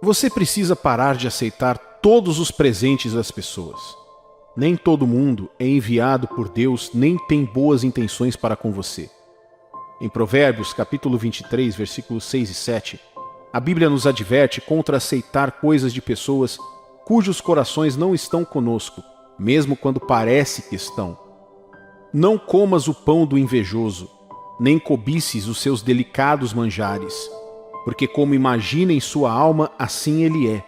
Você precisa parar de aceitar todos os presentes das pessoas. Nem todo mundo é enviado por Deus nem tem boas intenções para com você. Em Provérbios, capítulo 23, versículos 6 e 7, a Bíblia nos adverte contra aceitar coisas de pessoas cujos corações não estão conosco, mesmo quando parece que estão. Não comas o pão do invejoso, nem cobices os seus delicados manjares, porque como imagina em sua alma, assim ele é.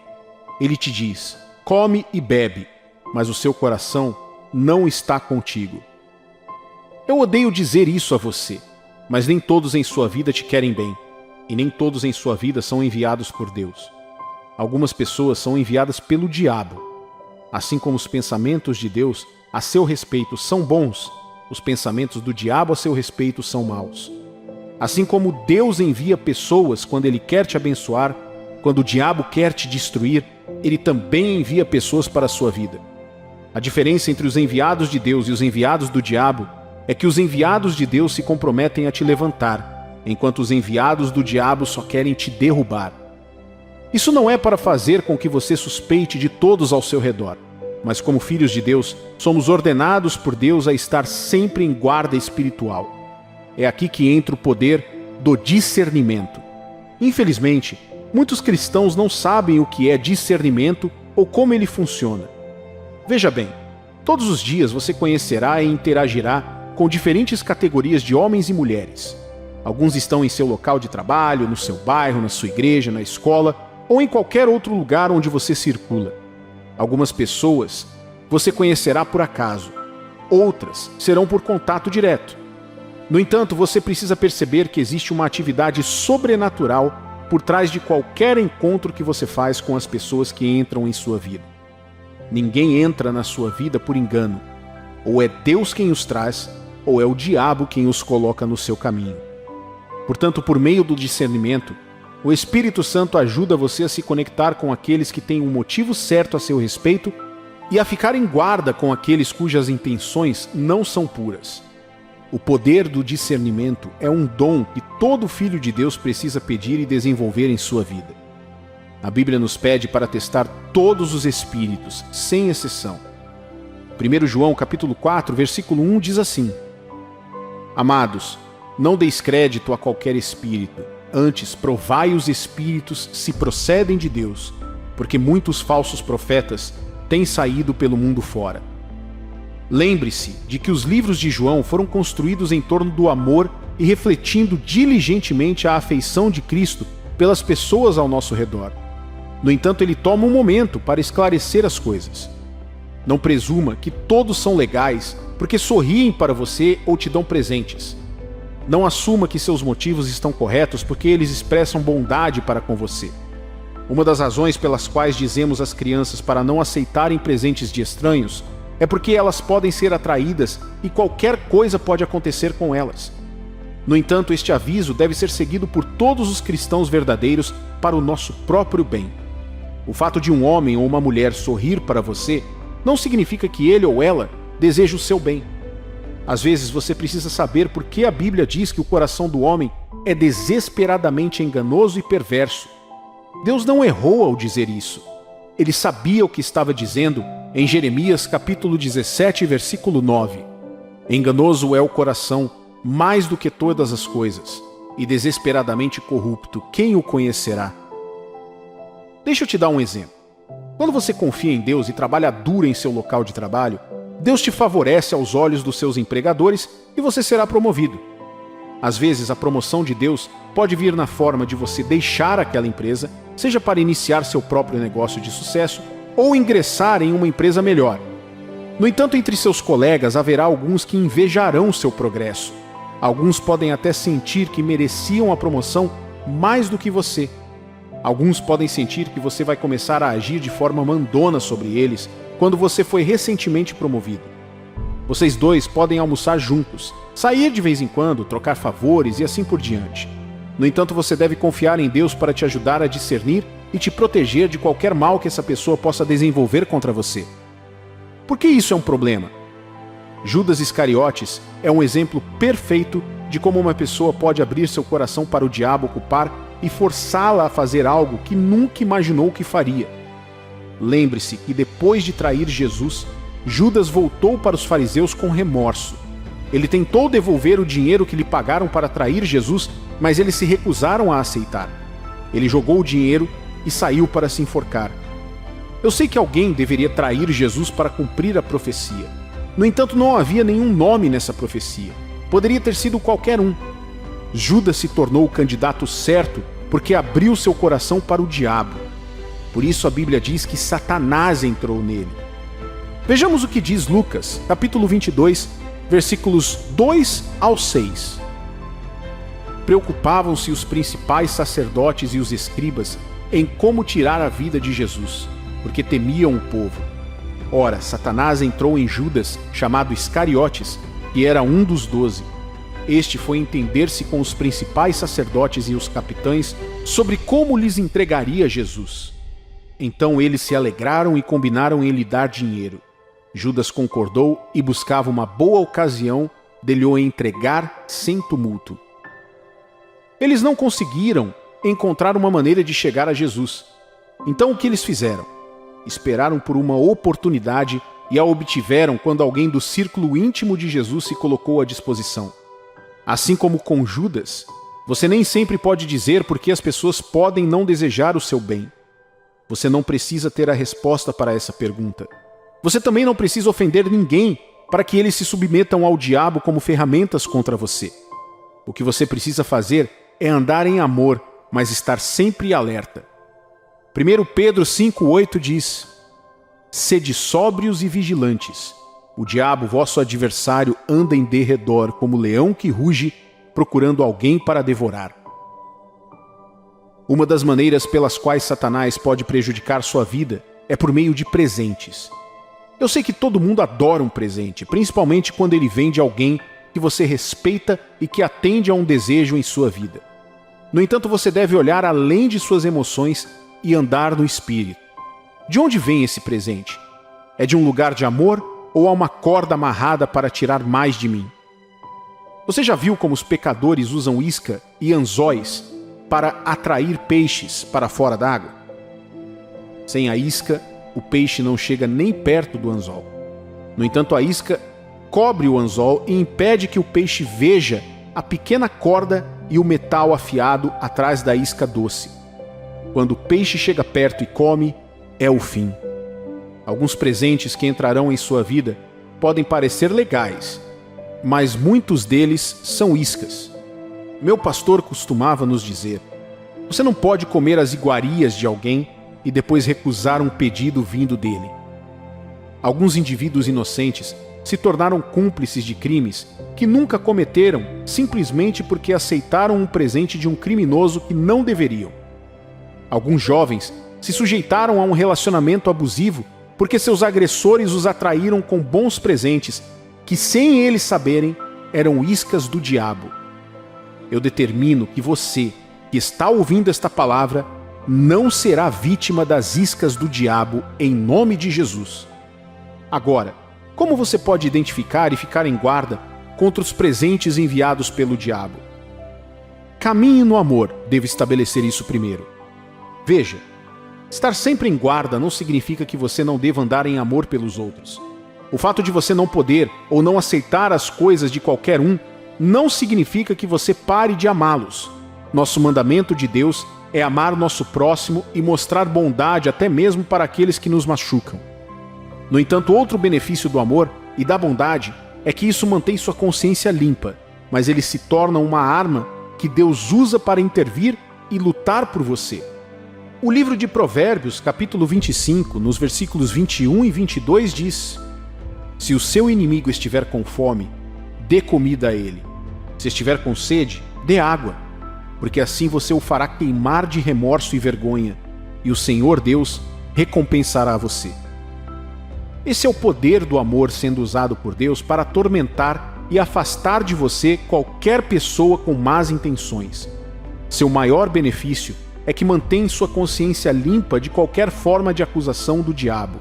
Ele te diz, come e bebe, mas o seu coração não está contigo. Eu odeio dizer isso a você, mas nem todos em sua vida te querem bem, e nem todos em sua vida são enviados por Deus. Algumas pessoas são enviadas pelo diabo. Assim como os pensamentos de Deus a seu respeito são bons, os pensamentos do diabo a seu respeito são maus. Assim como Deus envia pessoas quando Ele quer te abençoar, quando o diabo quer te destruir, Ele também envia pessoas para a sua vida. A diferença entre os enviados de Deus e os enviados do diabo é que os enviados de Deus se comprometem a te levantar, enquanto os enviados do diabo só querem te derrubar. Isso não é para fazer com que você suspeite de todos ao seu redor, mas como filhos de Deus, somos ordenados por Deus a estar sempre em guarda espiritual. É aqui que entra o poder do discernimento. Infelizmente, muitos cristãos não sabem o que é discernimento ou como ele funciona. Veja bem, todos os dias você conhecerá e interagirá com diferentes categorias de homens e mulheres. Alguns estão em seu local de trabalho, no seu bairro, na sua igreja, na escola ou em qualquer outro lugar onde você circula. Algumas pessoas você conhecerá por acaso, outras serão por contato direto. No entanto, você precisa perceber que existe uma atividade sobrenatural por trás de qualquer encontro que você faz com as pessoas que entram em sua vida. Ninguém entra na sua vida por engano. Ou é Deus quem os traz, ou é o diabo quem os coloca no seu caminho. Portanto, por meio do discernimento, o Espírito Santo ajuda você a se conectar com aqueles que têm um motivo certo a seu respeito e a ficar em guarda com aqueles cujas intenções não são puras. O poder do discernimento é um dom que todo filho de Deus precisa pedir e desenvolver em sua vida. A Bíblia nos pede para testar todos os espíritos, sem exceção. 1 João capítulo 4, versículo 1 diz assim: Amados, não deis crédito a qualquer espírito, antes provai os espíritos se procedem de Deus, porque muitos falsos profetas têm saído pelo mundo fora. Lembre-se de que os livros de João foram construídos em torno do amor e refletindo diligentemente a afeição de Cristo pelas pessoas ao nosso redor. No entanto, ele toma um momento para esclarecer as coisas. Não presuma que todos são legais porque sorriem para você ou te dão presentes. Não assuma que seus motivos estão corretos porque eles expressam bondade para com você. Uma das razões pelas quais dizemos às crianças para não aceitarem presentes de estranhos é porque elas podem ser atraídas e qualquer coisa pode acontecer com elas. No entanto, este aviso deve ser seguido por todos os cristãos verdadeiros para o nosso próprio bem. O fato de um homem ou uma mulher sorrir para você não significa que ele ou ela deseja o seu bem. Às vezes você precisa saber por que a Bíblia diz que o coração do homem é desesperadamente enganoso e perverso. Deus não errou ao dizer isso. Ele sabia o que estava dizendo em Jeremias capítulo 17, versículo 9. Enganoso é o coração mais do que todas as coisas, e desesperadamente corrupto, quem o conhecerá? Deixa eu te dar um exemplo. Quando você confia em Deus e trabalha duro em seu local de trabalho, Deus te favorece aos olhos dos seus empregadores e você será promovido. Às vezes, a promoção de Deus pode vir na forma de você deixar aquela empresa, seja para iniciar seu próprio negócio de sucesso ou ingressar em uma empresa melhor. No entanto, entre seus colegas haverá alguns que invejarão seu progresso. Alguns podem até sentir que mereciam a promoção mais do que você. Alguns podem sentir que você vai começar a agir de forma mandona sobre eles quando você foi recentemente promovido. Vocês dois podem almoçar juntos, sair de vez em quando, trocar favores e assim por diante. No entanto, você deve confiar em Deus para te ajudar a discernir e te proteger de qualquer mal que essa pessoa possa desenvolver contra você. Por que isso é um problema? Judas Iscariotes é um exemplo perfeito de como uma pessoa pode abrir seu coração para o diabo ocupar e forçá-la a fazer algo que nunca imaginou que faria. Lembre-se que depois de trair Jesus, Judas voltou para os fariseus com remorso. Ele tentou devolver o dinheiro que lhe pagaram para trair Jesus, mas eles se recusaram a aceitar. Ele jogou o dinheiro e saiu para se enforcar. Eu sei que alguém deveria trair Jesus para cumprir a profecia. No entanto, não havia nenhum nome nessa profecia. Poderia ter sido qualquer um. Judas se tornou o candidato certo porque abriu seu coração para o diabo. Por isso a Bíblia diz que Satanás entrou nele. Vejamos o que diz Lucas, capítulo 22, versículos 2 ao 6. Preocupavam-se os principais sacerdotes e os escribas em como tirar a vida de Jesus, porque temiam o povo. Ora, Satanás entrou em Judas, chamado Iscariotes, que era um dos 12. Este foi entender-se com os principais sacerdotes e os capitães sobre como lhes entregaria Jesus. Então eles se alegraram e combinaram em lhe dar dinheiro. Judas concordou e buscava uma boa ocasião de lhe o entregar sem tumulto. Eles não conseguiram encontrar uma maneira de chegar a Jesus. Então o que eles fizeram? Esperaram por uma oportunidade e a obtiveram quando alguém do círculo íntimo de Jesus se colocou à disposição. Assim como com Judas, você nem sempre pode dizer por que as pessoas podem não desejar o seu bem. Você não precisa ter a resposta para essa pergunta. Você também não precisa ofender ninguém para que eles se submetam ao diabo como ferramentas contra você. O que você precisa fazer é andar em amor, mas estar sempre alerta. 1 Pedro 5,8 diz: Sede sóbrios e vigilantes. O diabo, vosso adversário, anda em derredor como leão que ruge, procurando alguém para devorar. Uma das maneiras pelas quais Satanás pode prejudicar sua vida é por meio de presentes. Eu sei que todo mundo adora um presente, principalmente quando ele vem de alguém que você respeita e que atende a um desejo em sua vida. No entanto, você deve olhar além de suas emoções e andar no espírito. De onde vem esse presente? É de um lugar de amor ou há uma corda amarrada para tirar mais de mim? Você já viu como os pecadores usam isca e anzóis para atrair peixes para fora d'água? Sem a isca, o peixe não chega nem perto do anzol. No entanto, a isca cobre o anzol e impede que o peixe veja a pequena corda e o metal afiado atrás da isca doce. Quando o peixe chega perto e come, é o fim. Alguns presentes que entrarão em sua vida podem parecer legais, mas muitos deles são iscas. Meu pastor costumava nos dizer: você não pode comer as iguarias de alguém e depois recusar um pedido vindo dele. Alguns indivíduos inocentes se tornaram cúmplices de crimes que nunca cometeram simplesmente porque aceitaram um presente de um criminoso que não deveriam. Alguns jovens se sujeitaram a um relacionamento abusivo porque seus agressores os atraíram com bons presentes que, sem eles saberem, eram iscas do diabo. Eu determino que você, que está ouvindo esta palavra, não será vítima das iscas do diabo em nome de Jesus. Agora, como você pode identificar e ficar em guarda contra os presentes enviados pelo diabo? Caminhe no amor deve estabelecer isso primeiro. Veja, estar sempre em guarda não significa que você não deva andar em amor pelos outros. O fato de você não poder ou não aceitar as coisas de qualquer um não significa que você pare de amá-los. Nosso mandamento de Deus é amar o nosso próximo e mostrar bondade até mesmo para aqueles que nos machucam. No entanto, outro benefício do amor e da bondade é que isso mantém sua consciência limpa, mas ele se torna uma arma que Deus usa para intervir e lutar por você. O livro de Provérbios, capítulo 25, nos versículos 21 e 22 diz: Se o seu inimigo estiver com fome, dê comida a ele. Se estiver com sede, dê água, porque assim você o fará queimar de remorso e vergonha, e o Senhor Deus recompensará você. Esse é o poder do amor sendo usado por Deus para atormentar e afastar de você qualquer pessoa com más intenções. Seu maior benefício é que mantém sua consciência limpa de qualquer forma de acusação do diabo.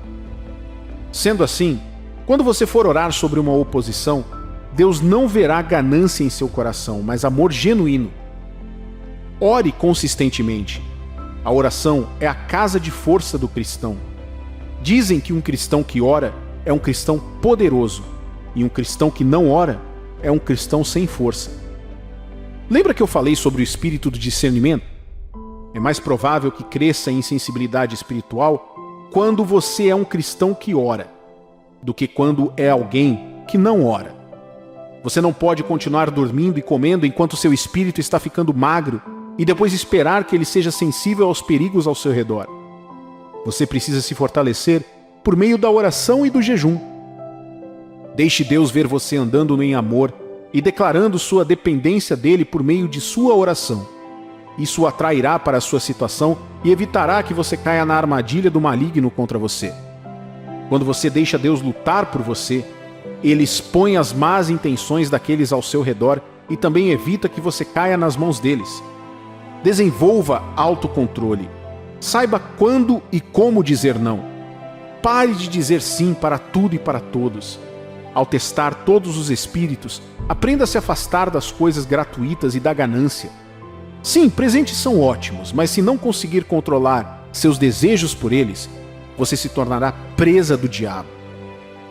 Sendo assim, quando você for orar sobre uma oposição, Deus não verá ganância em seu coração, mas amor genuíno. Ore consistentemente. A oração é a casa de força do cristão. Dizem que um cristão que ora é um cristão poderoso, e um cristão que não ora é um cristão sem força. Lembra que eu falei sobre o espírito do discernimento? É mais provável que cresça em sensibilidade espiritual quando você é um cristão que ora, do que quando é alguém que não ora. Você não pode continuar dormindo e comendo enquanto seu espírito está ficando magro e depois esperar que ele seja sensível aos perigos ao seu redor. Você precisa se fortalecer por meio da oração e do jejum. Deixe Deus ver você andando em amor e declarando sua dependência dele por meio de sua oração. Isso o atrairá para a sua situação e evitará que você caia na armadilha do maligno contra você. Quando você deixa Deus lutar por você, ele expõe as más intenções daqueles ao seu redor e também evita que você caia nas mãos deles. Desenvolva autocontrole. Saiba quando e como dizer não. Pare de dizer sim para tudo e para todos. Ao testar todos os espíritos, aprenda a se afastar das coisas gratuitas e da ganância. Sim, presentes são ótimos, mas se não conseguir controlar seus desejos por eles, você se tornará presa do diabo.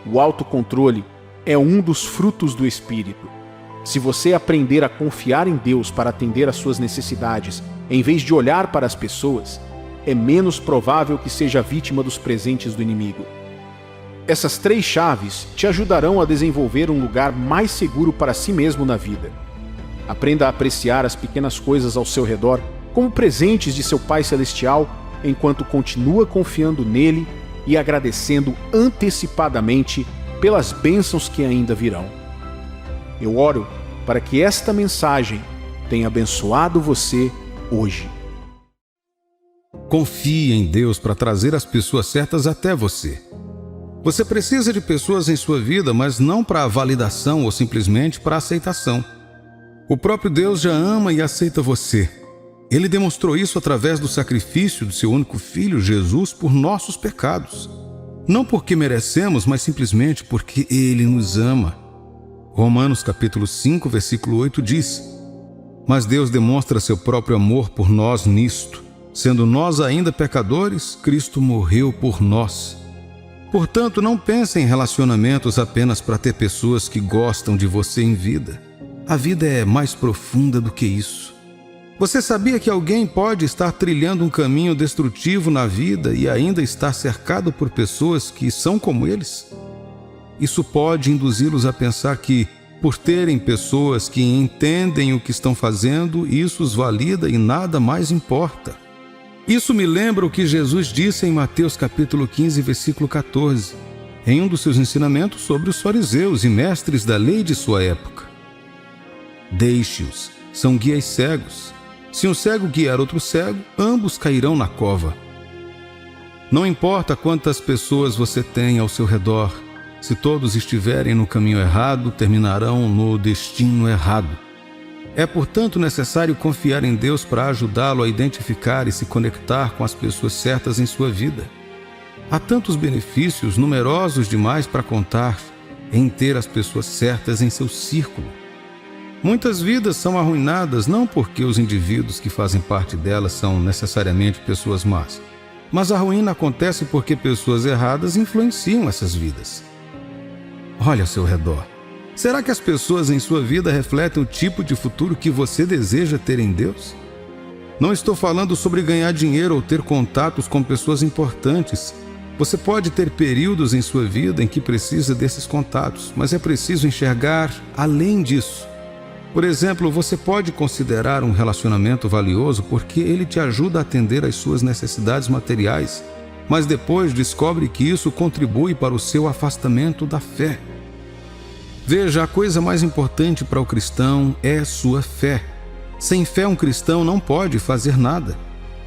O autocontrole é um dos frutos do Espírito. Se você aprender a confiar em Deus para atender às suas necessidades, em vez de olhar para as pessoas, é menos provável que seja vítima dos presentes do inimigo. Essas 3 chaves te ajudarão a desenvolver um lugar mais seguro para si mesmo na vida. Aprenda a apreciar as pequenas coisas ao seu redor como presentes de seu Pai Celestial, enquanto continua confiando nele e agradecendo antecipadamente pelas bênçãos que ainda virão. Eu oro para que esta mensagem tenha abençoado você hoje. Confie em Deus para trazer as pessoas certas até você. Você precisa de pessoas em sua vida, mas não para validação ou simplesmente para aceitação. O próprio Deus já ama e aceita você. Ele demonstrou isso através do sacrifício do seu único filho, Jesus, por nossos pecados. Não porque merecemos, mas simplesmente porque Ele nos ama. Romanos capítulo 5, versículo 8 diz: Mas Deus demonstra seu próprio amor por nós nisto: sendo nós ainda pecadores, Cristo morreu por nós. Portanto, não pense em relacionamentos apenas para ter pessoas que gostam de você em vida. A vida é mais profunda do que isso. Você sabia que alguém pode estar trilhando um caminho destrutivo na vida e ainda estar cercado por pessoas que são como eles? Isso pode induzi-los a pensar que, por terem pessoas que entendem o que estão fazendo, isso os valida e nada mais importa. Isso me lembra o que Jesus disse em Mateus capítulo 15, versículo 14, em um dos seus ensinamentos sobre os fariseus e mestres da lei de sua época. Deixe-os, são guias cegos. Se um cego guiar outro cego, ambos cairão na cova. Não importa quantas pessoas você tem ao seu redor, se todos estiverem no caminho errado, terminarão no destino errado. É, portanto, necessário confiar em Deus para ajudá-lo a identificar e se conectar com as pessoas certas em sua vida. Há tantos benefícios, numerosos demais para contar, em ter as pessoas certas em seu círculo. Muitas vidas são arruinadas não porque os indivíduos que fazem parte delas são necessariamente pessoas más, mas a ruína acontece porque pessoas erradas influenciam essas vidas. Olhe ao seu redor. Será que as pessoas em sua vida refletem o tipo de futuro que você deseja ter em Deus? Não estou falando sobre ganhar dinheiro ou ter contatos com pessoas importantes. Você pode ter períodos em sua vida em que precisa desses contatos, mas é preciso enxergar além disso. Por exemplo, você pode considerar um relacionamento valioso porque ele te ajuda a atender às suas necessidades materiais, mas depois descobre que isso contribui para o seu afastamento da fé. Veja, a coisa mais importante para o cristão é sua fé. Sem fé, um cristão não pode fazer nada.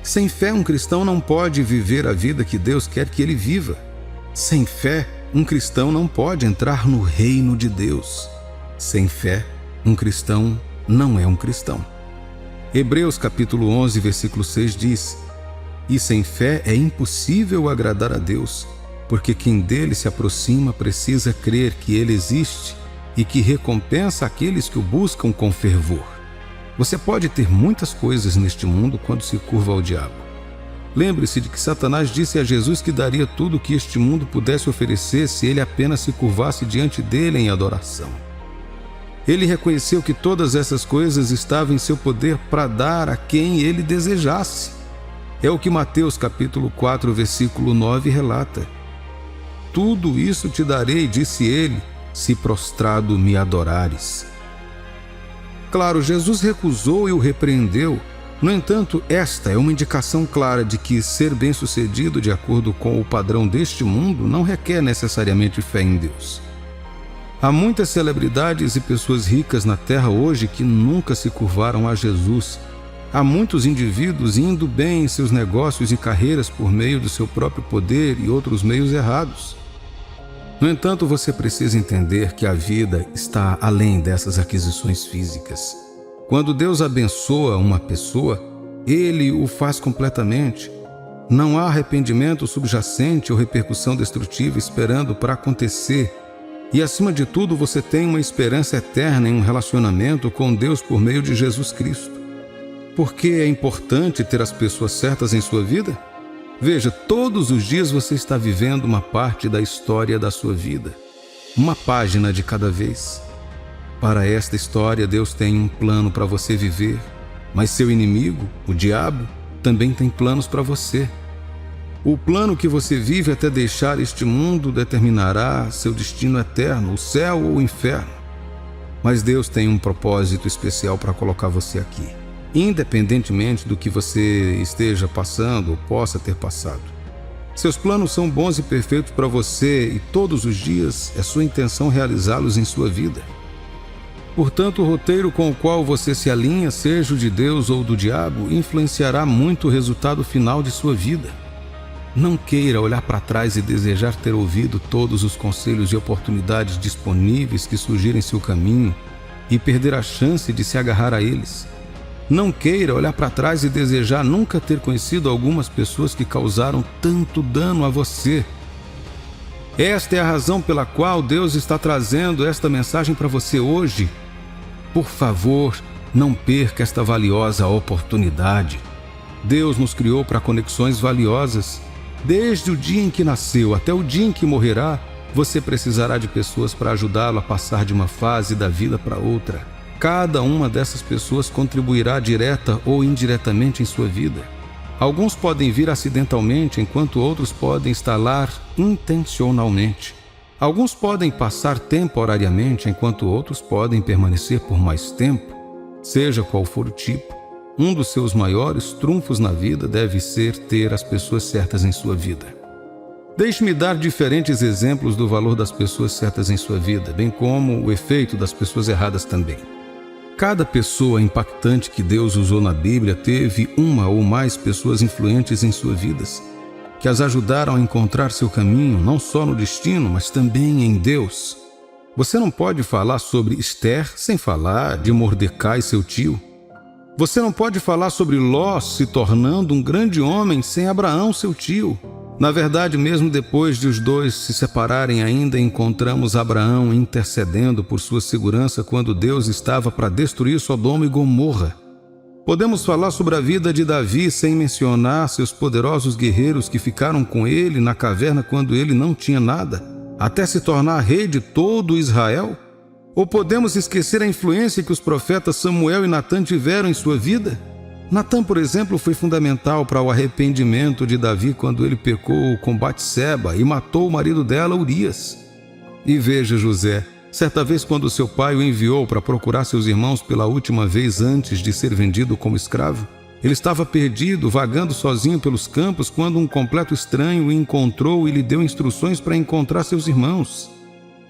Sem fé, um cristão não pode viver a vida que Deus quer que ele viva. Sem fé, um cristão não pode entrar no reino de Deus. Sem fé, um cristão não é um cristão. Hebreus capítulo 11, versículo 6 diz: E sem fé é impossível agradar a Deus, porque quem dele se aproxima precisa crer que ele existe e que recompensa aqueles que o buscam com fervor. Você pode ter muitas coisas neste mundo quando se curva ao diabo. Lembre-se de que Satanás disse a Jesus que daria tudo o que este mundo pudesse oferecer se ele apenas se curvasse diante dele em adoração. Ele reconheceu que todas essas coisas estavam em seu poder para dar a quem ele desejasse. É o que Mateus capítulo 4, versículo 9 relata. Tudo isso te darei, disse ele, se prostrado me adorares. Claro, Jesus recusou e o repreendeu. No entanto, esta é uma indicação clara de que ser bem-sucedido de acordo com o padrão deste mundo não requer necessariamente fé em Deus. Há muitas celebridades e pessoas ricas na terra hoje que nunca se curvaram a Jesus. Há muitos indivíduos indo bem em seus negócios e carreiras por meio do seu próprio poder e outros meios errados. No entanto, você precisa entender que a vida está além dessas aquisições físicas. Quando Deus abençoa uma pessoa, Ele o faz completamente. Não há arrependimento subjacente ou repercussão destrutiva esperando para acontecer. E, acima de tudo, você tem uma esperança eterna em um relacionamento com Deus por meio de Jesus Cristo. Por que é importante ter as pessoas certas em sua vida? Veja, todos os dias você está vivendo uma parte da história da sua vida. Uma página de cada vez. Para esta história, Deus tem um plano para você viver, mas seu inimigo, o diabo, também tem planos para você. O plano que você vive até deixar este mundo determinará seu destino eterno, o céu ou o inferno. Mas Deus tem um propósito especial para colocar você aqui, independentemente do que você esteja passando ou possa ter passado. Seus planos são bons e perfeitos para você e todos os dias é sua intenção realizá-los em sua vida. Portanto, o roteiro com o qual você se alinha, seja o de Deus ou do diabo, influenciará muito o resultado final de sua vida. Não queira olhar para trás e desejar ter ouvido todos os conselhos e oportunidades disponíveis que surgirem em seu caminho e perder a chance de se agarrar a eles. Não queira olhar para trás e desejar nunca ter conhecido algumas pessoas que causaram tanto dano a você. Esta é a razão pela qual Deus está trazendo esta mensagem para você hoje. Por favor, não perca esta valiosa oportunidade. Deus nos criou para conexões valiosas. Desde o dia em que nasceu até o dia em que morrerá, você precisará de pessoas para ajudá-lo a passar de uma fase da vida para outra. Cada uma dessas pessoas contribuirá direta ou indiretamente em sua vida. Alguns podem vir acidentalmente, enquanto outros podem estar lá intencionalmente. Alguns podem passar temporariamente, enquanto outros podem permanecer por mais tempo. Seja qual for o tipo, um dos seus maiores trunfos na vida deve ser ter as pessoas certas em sua vida. Deixe-me dar diferentes exemplos do valor das pessoas certas em sua vida, bem como o efeito das pessoas erradas também. Cada pessoa impactante que Deus usou na Bíblia teve uma ou mais pessoas influentes em suas vidas, que as ajudaram a encontrar seu caminho, não só no destino, mas também em Deus. Você não pode falar sobre Esther sem falar de Mordecai, seu tio. Você não pode falar sobre Ló se tornando um grande homem sem Abraão, seu tio. Na verdade, mesmo depois de os dois se separarem, ainda encontramos Abraão intercedendo por sua segurança quando Deus estava para destruir Sodoma e Gomorra. Podemos falar sobre a vida de Davi sem mencionar seus poderosos guerreiros que ficaram com ele na caverna quando ele não tinha nada, até se tornar rei de todo Israel? Ou podemos esquecer a influência que os profetas Samuel e Natã tiveram em sua vida? Natã, por exemplo, foi fundamental para o arrependimento de Davi quando ele pecou com Batseba e matou o marido dela, Urias. E veja José, certa vez quando seu pai o enviou para procurar seus irmãos pela última vez antes de ser vendido como escravo, ele estava perdido, vagando sozinho pelos campos, quando um completo estranho o encontrou e lhe deu instruções para encontrar seus irmãos.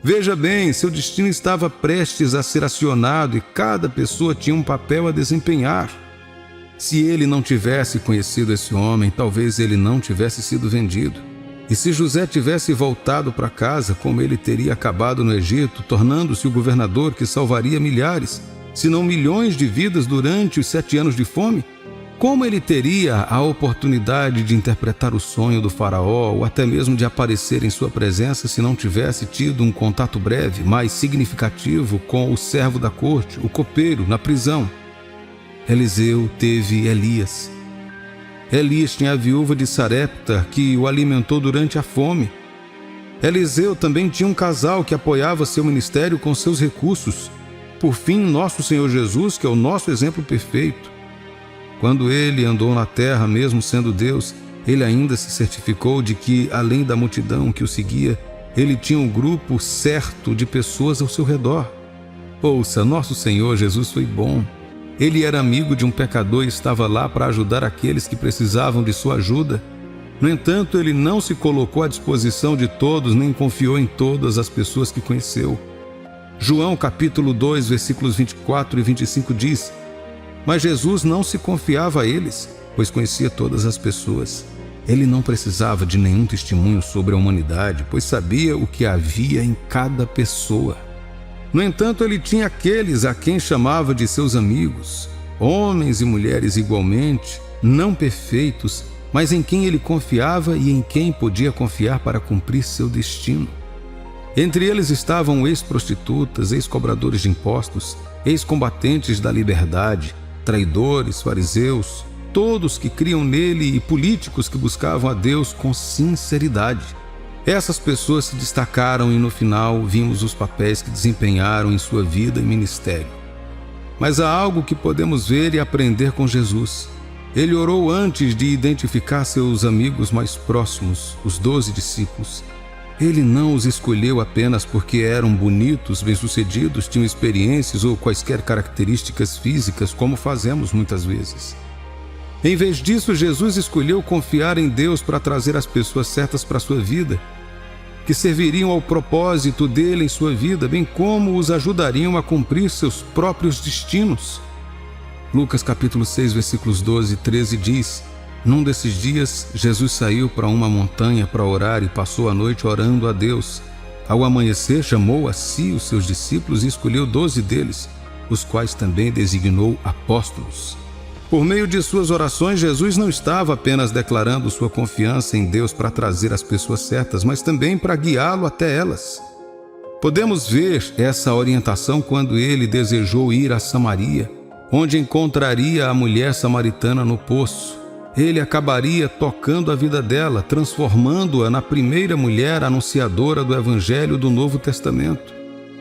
Veja bem, seu destino estava prestes a ser acionado e cada pessoa tinha um papel a desempenhar. Se ele não tivesse conhecido esse homem, talvez ele não tivesse sido vendido. E se José tivesse voltado para casa, como ele teria acabado no Egito, tornando-se o governador que salvaria milhares, se não milhões de vidas durante os 7 anos de fome? Como ele teria a oportunidade de interpretar o sonho do faraó ou até mesmo de aparecer em sua presença se não tivesse tido um contato breve, mas significativo com o servo da corte, o copeiro, na prisão? Eliseu teve Elias. Elias tinha a viúva de Sarepta que o alimentou durante a fome. Eliseu também tinha um casal que apoiava seu ministério com seus recursos. Por fim, nosso Senhor Jesus, que é o nosso exemplo perfeito. Quando ele andou na terra, mesmo sendo Deus, ele ainda se certificou de que, além da multidão que o seguia, ele tinha um grupo certo de pessoas ao seu redor. Ouça, nosso Senhor Jesus foi bom. Ele era amigo de um pecador e estava lá para ajudar aqueles que precisavam de sua ajuda. No entanto, ele não se colocou à disposição de todos, nem confiou em todas as pessoas que conheceu. João capítulo 2, versículos 24 e 25 diz: Mas Jesus não se confiava a eles, pois conhecia todas as pessoas. Ele não precisava de nenhum testemunho sobre a humanidade, pois sabia o que havia em cada pessoa. No entanto, ele tinha aqueles a quem chamava de seus amigos, homens e mulheres igualmente, não perfeitos, mas em quem ele confiava e em quem podia confiar para cumprir seu destino. Entre eles estavam ex-prostitutas, ex-cobradores de impostos, ex-combatentes da liberdade, traidores, fariseus, todos que criam nele e políticos que buscavam a Deus com sinceridade. Essas pessoas se destacaram e no final vimos os papéis que desempenharam em sua vida e ministério. Mas há algo que podemos ver e aprender com Jesus. Ele orou antes de identificar seus amigos mais próximos, os 12 discípulos. Ele não os escolheu apenas porque eram bonitos, bem-sucedidos, tinham experiências ou quaisquer características físicas, como fazemos muitas vezes. Em vez disso, Jesus escolheu confiar em Deus para trazer as pessoas certas para a sua vida, que serviriam ao propósito dele em sua vida, bem como os ajudariam a cumprir seus próprios destinos. Lucas capítulo 6, versículos 12 e 13 diz: Num desses dias, Jesus saiu para uma montanha para orar e passou a noite orando a Deus. Ao amanhecer, chamou a si os seus discípulos e escolheu 12 deles, os quais também designou apóstolos. Por meio de suas orações, Jesus não estava apenas declarando sua confiança em Deus para trazer as pessoas certas, mas também para guiá-lo até elas. Podemos ver essa orientação quando ele desejou ir a Samaria, onde encontraria a mulher samaritana no poço. Ele acabaria tocando a vida dela, transformando-a na primeira mulher anunciadora do Evangelho do Novo Testamento.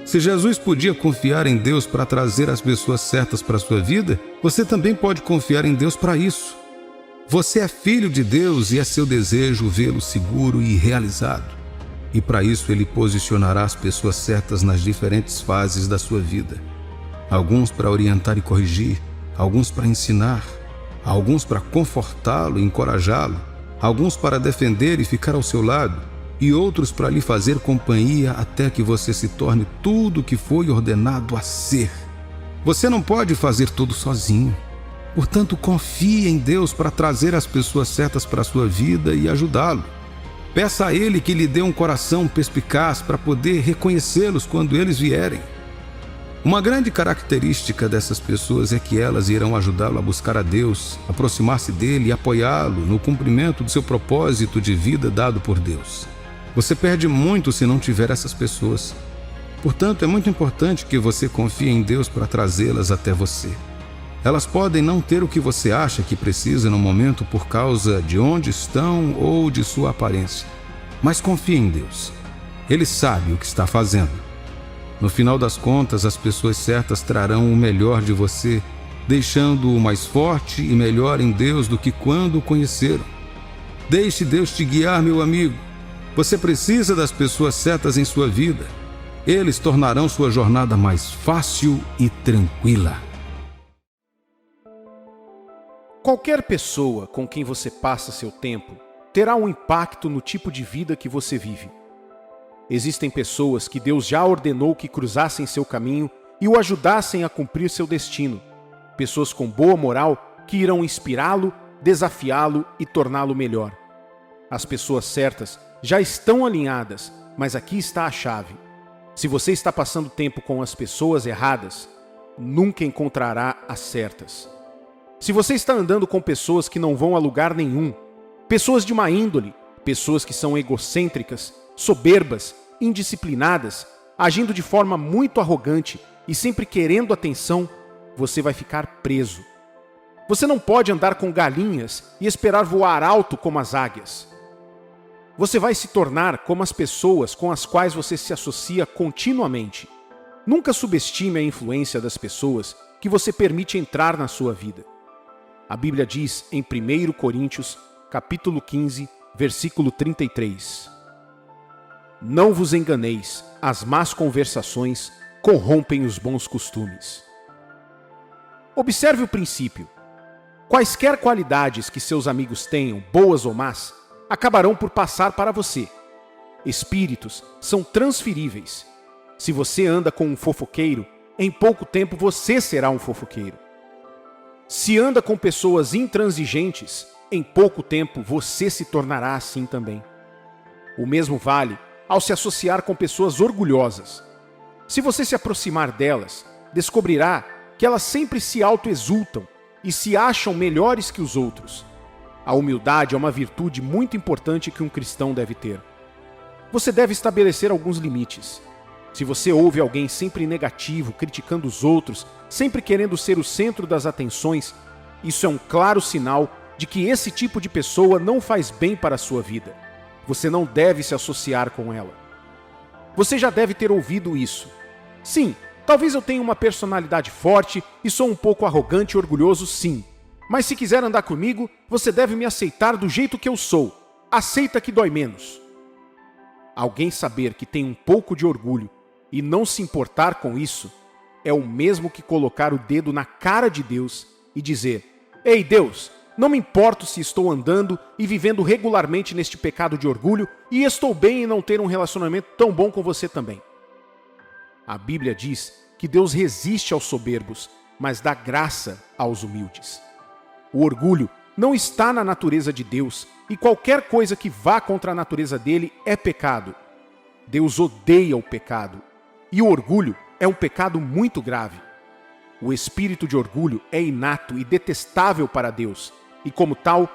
Se Jesus podia confiar em Deus para trazer as pessoas certas para a sua vida, você também pode confiar em Deus para isso. Você é filho de Deus e é seu desejo vê-lo seguro e realizado. E para isso ele posicionará as pessoas certas nas diferentes fases da sua vida. Alguns para orientar e corrigir, alguns para ensinar, alguns para confortá-lo e encorajá-lo, alguns para defender e ficar ao seu lado, e outros para lhe fazer companhia até que você se torne tudo o que foi ordenado a ser. Você não pode fazer tudo sozinho. Portanto, confie em Deus para trazer as pessoas certas para a sua vida e ajudá-lo. Peça a Ele que lhe dê um coração perspicaz para poder reconhecê-los quando eles vierem. Uma grande característica dessas pessoas é que elas irão ajudá-lo a buscar a Deus, aproximar-se dele e apoiá-lo no cumprimento do seu propósito de vida dado por Deus. Você perde muito se não tiver essas pessoas. Portanto, é muito importante que você confie em Deus para trazê-las até você. Elas podem não ter o que você acha que precisa no momento por causa de onde estão ou de sua aparência. Mas confie em Deus. Ele sabe o que está fazendo. No final das contas, as pessoas certas trarão o melhor de você, deixando-o mais forte e melhor em Deus do que quando o conheceram. Deixe Deus te guiar, meu amigo. Você precisa das pessoas certas em sua vida. Eles tornarão sua jornada mais fácil e tranquila. Qualquer pessoa com quem você passa seu tempo terá um impacto no tipo de vida que você vive. Existem pessoas que Deus já ordenou que cruzassem seu caminho e o ajudassem a cumprir seu destino. Pessoas com boa moral que irão inspirá-lo, desafiá-lo e torná-lo melhor. As pessoas certas já estão alinhadas, mas aqui está a chave. Se você está passando tempo com as pessoas erradas, nunca encontrará as certas. Se você está andando com pessoas que não vão a lugar nenhum, pessoas de má índole, pessoas que são egocêntricas, soberbas, indisciplinadas, agindo de forma muito arrogante e sempre querendo atenção, você vai ficar preso. Você não pode andar com galinhas e esperar voar alto como as águias. Você vai se tornar como as pessoas com as quais você se associa continuamente. Nunca subestime a influência das pessoas que você permite entrar na sua vida. A Bíblia diz em 1 Coríntios, capítulo 15, versículo 33. Não vos enganeis, as más conversações corrompem os bons costumes. Observe o princípio. Quaisquer qualidades que seus amigos tenham, boas ou más, acabarão por passar para você. Espíritos são transferíveis. Se você anda com um fofoqueiro, em pouco tempo você será um fofoqueiro. Se anda com pessoas intransigentes, em pouco tempo você se tornará assim também. O mesmo vale ao se associar com pessoas orgulhosas. Se você se aproximar delas, descobrirá que elas sempre se autoexultam e se acham melhores que os outros. A humildade é uma virtude muito importante que um cristão deve ter. Você deve estabelecer alguns limites. Se você ouve alguém sempre negativo, criticando os outros, sempre querendo ser o centro das atenções, isso é um claro sinal de que esse tipo de pessoa não faz bem para a sua vida. Você não deve se associar com ela. Você já deve ter ouvido isso. Sim, talvez eu tenha uma personalidade forte e sou um pouco arrogante e orgulhoso, sim. Mas se quiser andar comigo, você deve me aceitar do jeito que eu sou. Aceita que dói menos. Alguém saber que tem um pouco de orgulho e não se importar com isso é o mesmo que colocar o dedo na cara de Deus e dizer: Ei Deus, não me importo se estou andando e vivendo regularmente neste pecado de orgulho e estou bem em não ter um relacionamento tão bom com você também. A Bíblia diz que Deus resiste aos soberbos, mas dá graça aos humildes. O orgulho não está na natureza de Deus e qualquer coisa que vá contra a natureza dele é pecado. Deus odeia o pecado e o orgulho é um pecado muito grave. O espírito de orgulho é inato e detestável para Deus e, como tal,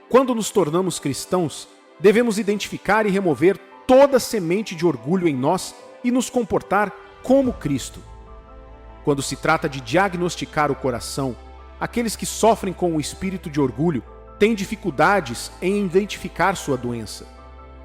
quando nos tornamos cristãos, devemos identificar e remover toda semente de orgulho em nós e nos comportar como Cristo. Quando se trata de diagnosticar o coração, aqueles que sofrem com o espírito de orgulho têm dificuldades em identificar sua doença.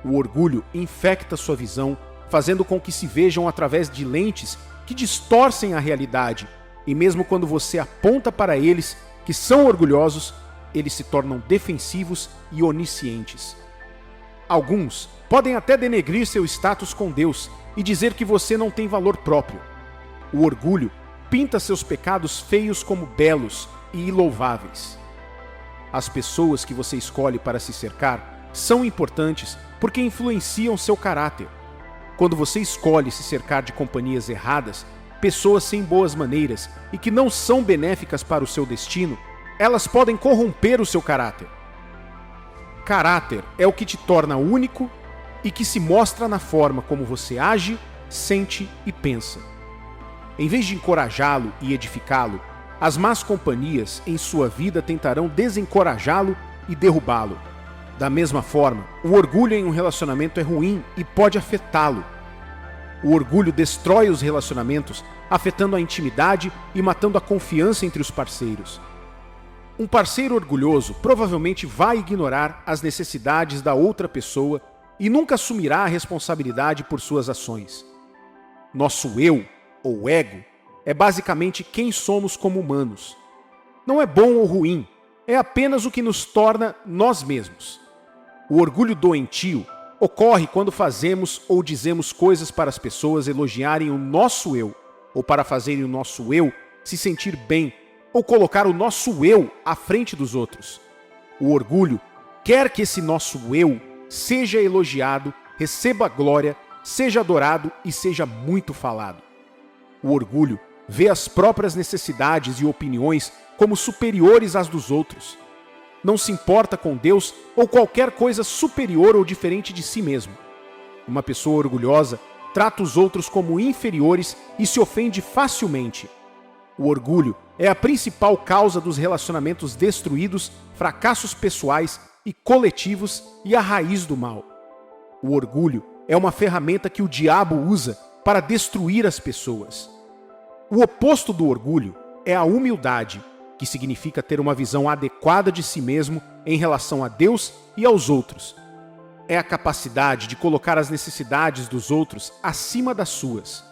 O orgulho infecta sua visão, fazendo com que se vejam através de lentes que distorcem a realidade, e mesmo quando você aponta para eles que são orgulhosos, eles se tornam defensivos e oniscientes. Alguns podem até denegrir seu status com Deus e dizer que você não tem valor próprio. O orgulho pinta seus pecados feios como belos e louváveis. As pessoas que você escolhe para se cercar são importantes porque influenciam seu caráter. Quando você escolhe se cercar de companhias erradas, pessoas sem boas maneiras e que não são benéficas para o seu destino, elas podem corromper o seu caráter. Caráter é o que te torna único e que se mostra na forma como você age, sente e pensa. Em vez de encorajá-lo e edificá-lo, as más companhias em sua vida tentarão desencorajá-lo e derrubá-lo. Da mesma forma, o orgulho em um relacionamento é ruim e pode afetá-lo. O orgulho destrói os relacionamentos, afetando a intimidade e matando a confiança entre os parceiros. Um parceiro orgulhoso provavelmente vai ignorar as necessidades da outra pessoa e nunca assumirá a responsabilidade por suas ações. Nosso eu, ou ego, é basicamente quem somos como humanos. Não é bom ou ruim, é apenas o que nos torna nós mesmos. O orgulho doentio ocorre quando fazemos ou dizemos coisas para as pessoas elogiarem o nosso eu, ou para fazerem o nosso eu se sentir bem, ou colocar o nosso eu à frente dos outros. O orgulho quer que esse nosso eu seja elogiado, receba glória, seja adorado e seja muito falado. O orgulho vê as próprias necessidades e opiniões como superiores às dos outros. Não se importa com Deus ou qualquer coisa superior ou diferente de si mesmo. Uma pessoa orgulhosa trata os outros como inferiores e se ofende facilmente. O orgulho é a principal causa dos relacionamentos destruídos, fracassos pessoais e coletivos e a raiz do mal. O orgulho é uma ferramenta que o diabo usa para destruir as pessoas. O oposto do orgulho é a humildade, que significa ter uma visão adequada de si mesmo em relação a Deus e aos outros. É a capacidade de colocar as necessidades dos outros acima das suas,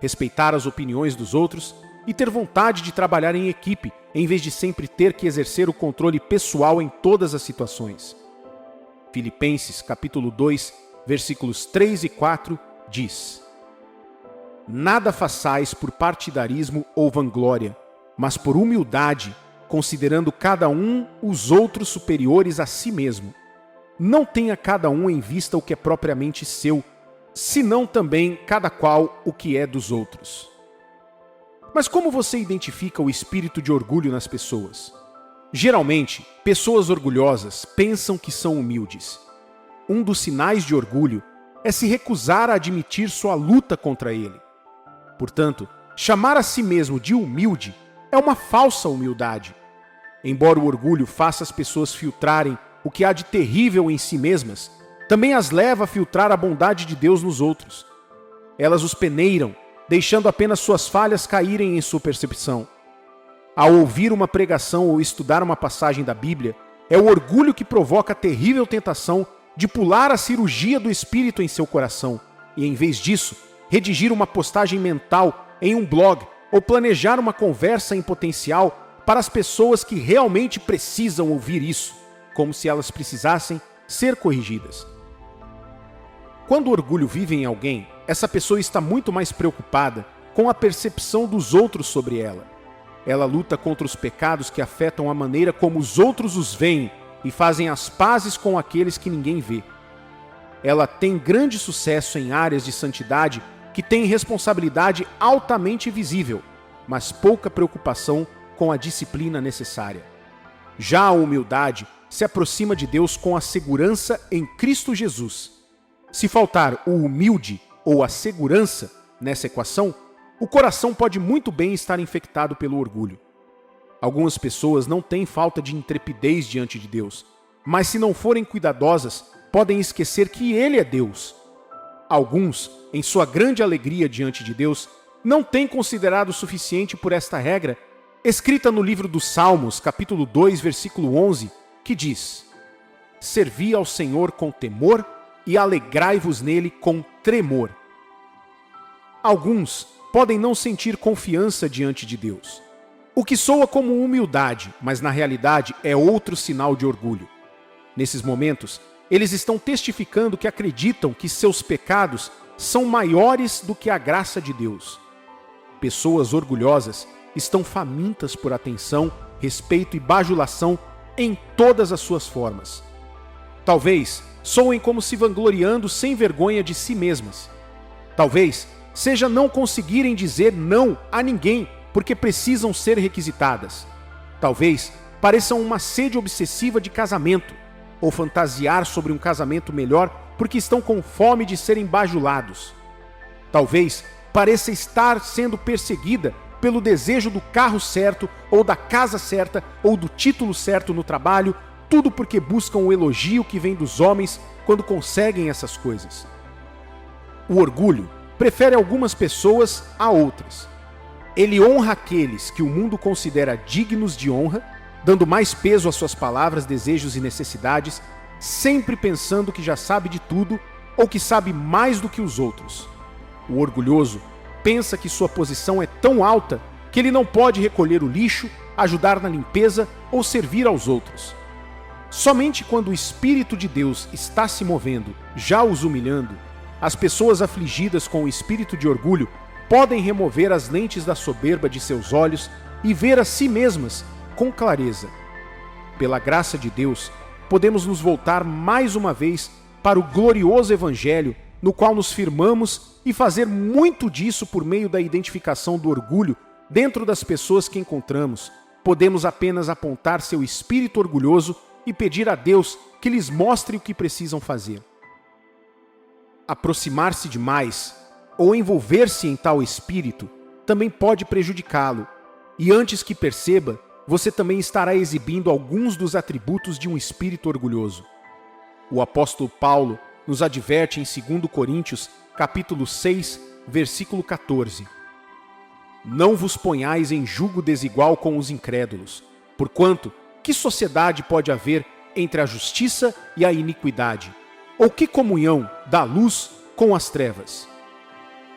respeitar as opiniões dos outros e ter vontade de trabalhar em equipe, em vez de sempre ter que exercer o controle pessoal em todas as situações. Filipenses, capítulo 2, versículos 3 e 4, diz: Nada façais por partidarismo ou vanglória, mas por humildade, considerando cada um os outros superiores a si mesmo. Não tenha cada um em vista o que é propriamente seu, senão também cada qual o que é dos outros. Mas como você identifica o espírito de orgulho nas pessoas? Geralmente, pessoas orgulhosas pensam que são humildes. Um dos sinais de orgulho é se recusar a admitir sua luta contra ele. Portanto, chamar a si mesmo de humilde é uma falsa humildade. Embora o orgulho faça as pessoas filtrarem o que há de terrível em si mesmas, também as leva a filtrar a bondade de Deus nos outros. Elas os peneiram, deixando apenas suas falhas caírem em sua percepção. Ao ouvir uma pregação ou estudar uma passagem da Bíblia, é o orgulho que provoca a terrível tentação de pular a cirurgia do espírito em seu coração e, em vez disso, redigir uma postagem mental em um blog ou planejar uma conversa em potencial para as pessoas que realmente precisam ouvir isso, como se elas precisassem ser corrigidas. Quando o orgulho vive em alguém, essa pessoa está muito mais preocupada com a percepção dos outros sobre ela. Ela luta contra os pecados que afetam a maneira como os outros os veem e fazem as pazes com aqueles que ninguém vê. Ela tem grande sucesso em áreas de santidade que têm responsabilidade altamente visível, mas pouca preocupação com a disciplina necessária. Já a humildade se aproxima de Deus com a segurança em Cristo Jesus. Se faltar o humilde ou a segurança nessa equação, o coração pode muito bem estar infectado pelo orgulho. Algumas pessoas não têm falta de intrepidez diante de Deus, mas se não forem cuidadosas, podem esquecer que Ele é Deus. Alguns, em sua grande alegria diante de Deus, não têm considerado o suficiente por esta regra, escrita no livro dos Salmos, capítulo 2, versículo 11, que diz: Servi ao Senhor com temor e alegrai-vos nele com tremor. Alguns podem não sentir confiança diante de Deus, o que soa como humildade, mas na realidade é outro sinal de orgulho. Nesses momentos, eles estão testificando que acreditam que seus pecados são maiores do que a graça de Deus. Pessoas orgulhosas estão famintas por atenção, respeito e bajulação em todas as suas formas. Talvez soem como se vangloriando sem vergonha de si mesmas. Talvez seja não conseguirem dizer não a ninguém porque precisam ser requisitadas. Talvez pareçam uma sede obsessiva de casamento, ou fantasiar sobre um casamento melhor porque estão com fome de serem bajulados. Talvez pareça estar sendo perseguida pelo desejo do carro certo, ou da casa certa, ou do título certo no trabalho, tudo porque buscam o elogio que vem dos homens quando conseguem essas coisas. O orgulho prefere algumas pessoas a outras. Ele honra aqueles que o mundo considera dignos de honra, dando mais peso às suas palavras, desejos e necessidades, sempre pensando que já sabe de tudo ou que sabe mais do que os outros. O orgulhoso pensa que sua posição é tão alta que ele não pode recolher o lixo, ajudar na limpeza ou servir aos outros. Somente quando o Espírito de Deus está se movendo, já os humilhando, as pessoas afligidas com o espírito de orgulho podem remover as lentes da soberba de seus olhos e ver a si mesmas com clareza. Pela graça de Deus, podemos nos voltar mais uma vez para o glorioso Evangelho, no qual nos firmamos, e fazer muito disso por meio da identificação do orgulho dentro das pessoas que encontramos. Podemos apenas apontar seu espírito orgulhoso e pedir a Deus que lhes mostre o que precisam fazer. Aproximar-se demais ou envolver-se em tal espírito também pode prejudicá-lo, e antes que perceba, você também estará exibindo alguns dos atributos de um espírito orgulhoso. O apóstolo Paulo nos adverte em 2 Coríntios, capítulo 6, versículo 14. Não vos ponhais em julgo desigual com os incrédulos, porquanto, que sociedade pode haver entre a justiça e a iniquidade? Ou que comunhão da luz com as trevas?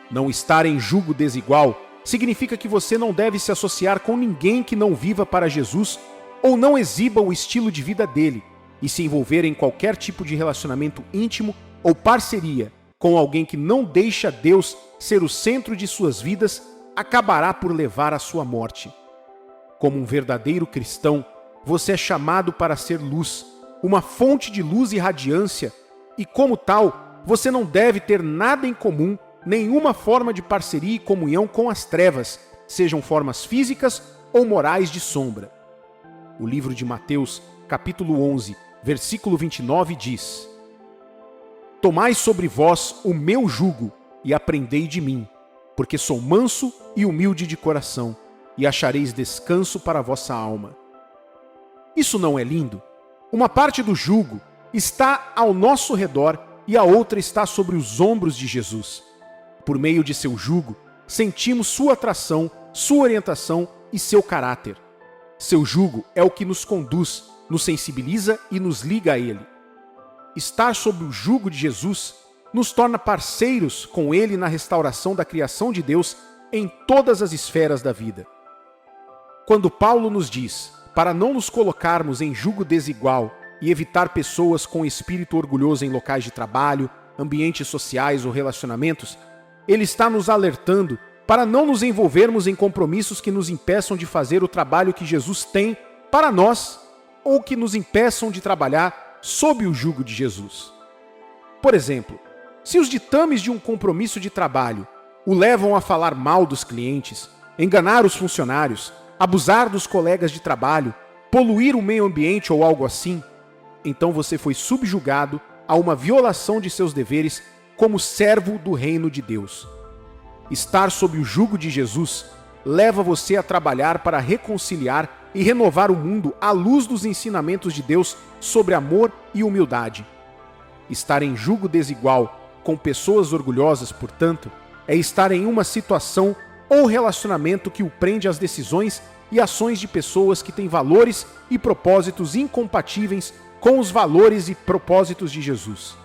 Não estar em julgo desigual significa que você não deve se associar com ninguém que não viva para Jesus ou não exiba o estilo de vida dele e se envolver em qualquer tipo de relacionamento íntimo ou parceria com alguém que não deixa Deus ser o centro de suas vidas acabará por levar à sua morte. Como um verdadeiro cristão, você é chamado para ser luz, uma fonte de luz e radiância, e como tal, você não deve ter nada em comum, nenhuma forma de parceria e comunhão com as trevas, sejam formas físicas ou morais de sombra. O livro de Mateus, capítulo 11, versículo 29 diz: Tomai sobre vós o meu jugo e aprendei de mim, porque sou manso e humilde de coração, e achareis descanso para a vossa alma. Isso não é lindo? Uma parte do jugo está ao nosso redor e a outra está sobre os ombros de Jesus. Por meio de seu jugo, sentimos sua atração, sua orientação e seu caráter. Seu jugo é o que nos conduz, nos sensibiliza e nos liga a ele. Estar sob o jugo de Jesus nos torna parceiros com ele na restauração da criação de Deus em todas as esferas da vida. Quando Paulo nos diz para não nos colocarmos em jugo desigual e evitar pessoas com espírito orgulhoso em locais de trabalho, ambientes sociais ou relacionamentos, ele está nos alertando para não nos envolvermos em compromissos que nos impeçam de fazer o trabalho que Jesus tem para nós ou que nos impeçam de trabalhar sob o jugo de Jesus. Por exemplo, se os ditames de um compromisso de trabalho o levam a falar mal dos clientes, enganar os funcionários, abusar dos colegas de trabalho, poluir o meio ambiente ou algo assim, então você foi subjugado a uma violação de seus deveres como servo do reino de Deus. Estar sob o jugo de Jesus leva você a trabalhar para reconciliar e renovar o mundo à luz dos ensinamentos de Deus sobre amor e humildade. Estar em jugo desigual com pessoas orgulhosas, portanto, é estar em uma situação ou relacionamento que o prende às decisões e ações de pessoas que têm valores e propósitos incompatíveis com os valores e propósitos de Jesus.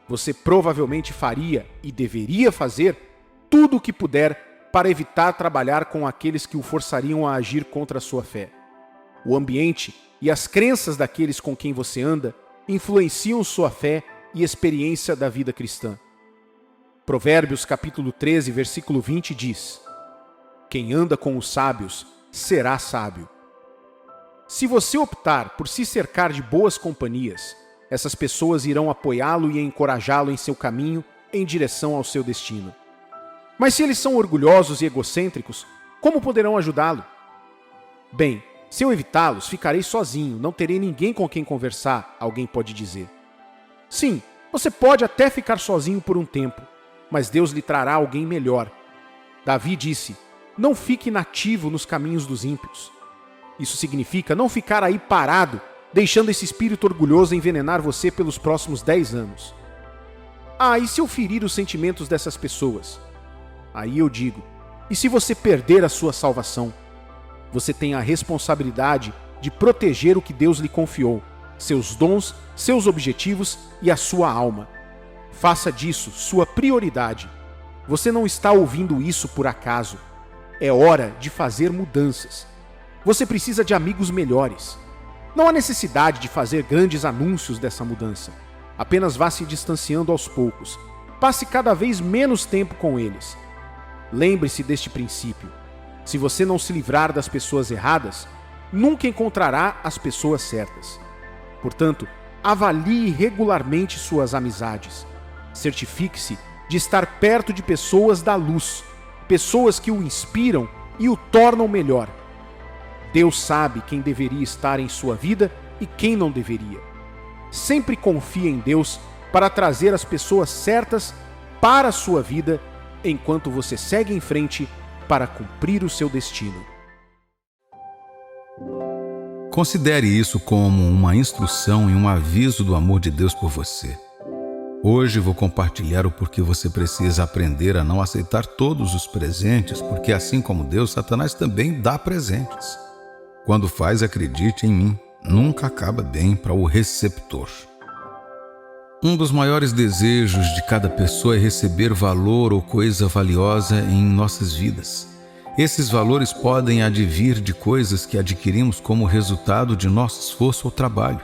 Você provavelmente faria e deveria fazer tudo o que puder para evitar trabalhar com aqueles que o forçariam a agir contra a sua fé. O ambiente e as crenças daqueles com quem você anda influenciam sua fé e experiência da vida cristã. Provérbios capítulo 13, versículo 20 diz: Quem anda com os sábios será sábio. Se você optar por se cercar de boas companhias, essas pessoas irão apoiá-lo e encorajá-lo em seu caminho em direção ao seu destino. Mas se eles são orgulhosos e egocêntricos, como poderão ajudá-lo? Bem, se eu evitá-los, ficarei sozinho, não terei ninguém com quem conversar, alguém pode dizer. Sim, você pode até ficar sozinho por um tempo, mas Deus lhe trará alguém melhor. Davi disse: Não fique inativo nos caminhos dos ímpios. Isso significa não ficar aí parado, deixando esse espírito orgulhoso envenenar você pelos próximos 10 anos. Ah, e se eu ferir os sentimentos dessas pessoas? Aí eu digo, e se você perder a sua salvação? Você tem a responsabilidade de proteger o que Deus lhe confiou, seus dons, seus objetivos e a sua alma. Faça disso sua prioridade. Você não está ouvindo isso por acaso. É hora de fazer mudanças. Você precisa de amigos melhores. Não há necessidade de fazer grandes anúncios dessa mudança. Apenas vá se distanciando aos poucos. Passe cada vez menos tempo com eles. Lembre-se deste princípio. Se você não se livrar das pessoas erradas, nunca encontrará as pessoas certas. Portanto, avalie regularmente suas amizades. Certifique-se de estar perto de pessoas da luz, pessoas que o inspiram e o tornam melhor. Deus sabe quem deveria estar em sua vida e quem não deveria. Sempre confie em Deus para trazer as pessoas certas para a sua vida enquanto você segue em frente para cumprir o seu destino. Considere isso como uma instrução e um aviso do amor de Deus por você. Hoje vou compartilhar o porquê você precisa aprender a não aceitar todos os presentes, porque assim como Deus, Satanás também dá presentes. Quando faz, acredite em mim, nunca acaba bem para o receptor. Um dos maiores desejos de cada pessoa é receber valor ou coisa valiosa em nossas vidas. Esses valores podem advir de coisas que adquirimos como resultado de nosso esforço ou trabalho.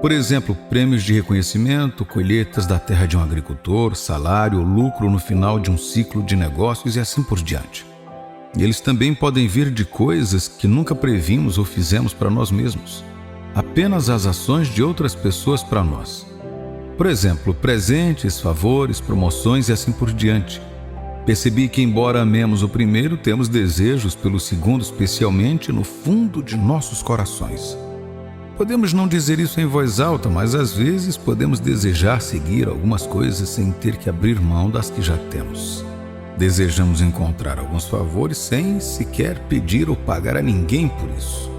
Por exemplo, prêmios de reconhecimento, colheitas da terra de um agricultor, salário ou lucro no final de um ciclo de negócios e assim por diante. E eles também podem vir de coisas que nunca previmos ou fizemos para nós mesmos. Apenas as ações de outras pessoas para nós. Por exemplo, presentes, favores, promoções e assim por diante. Percebi que, embora amemos o primeiro, temos desejos pelo segundo, especialmente no fundo de nossos corações. Podemos não dizer isso em voz alta, mas às vezes podemos desejar seguir algumas coisas sem ter que abrir mão das que já temos. Desejamos encontrar alguns favores sem sequer pedir ou pagar a ninguém por isso.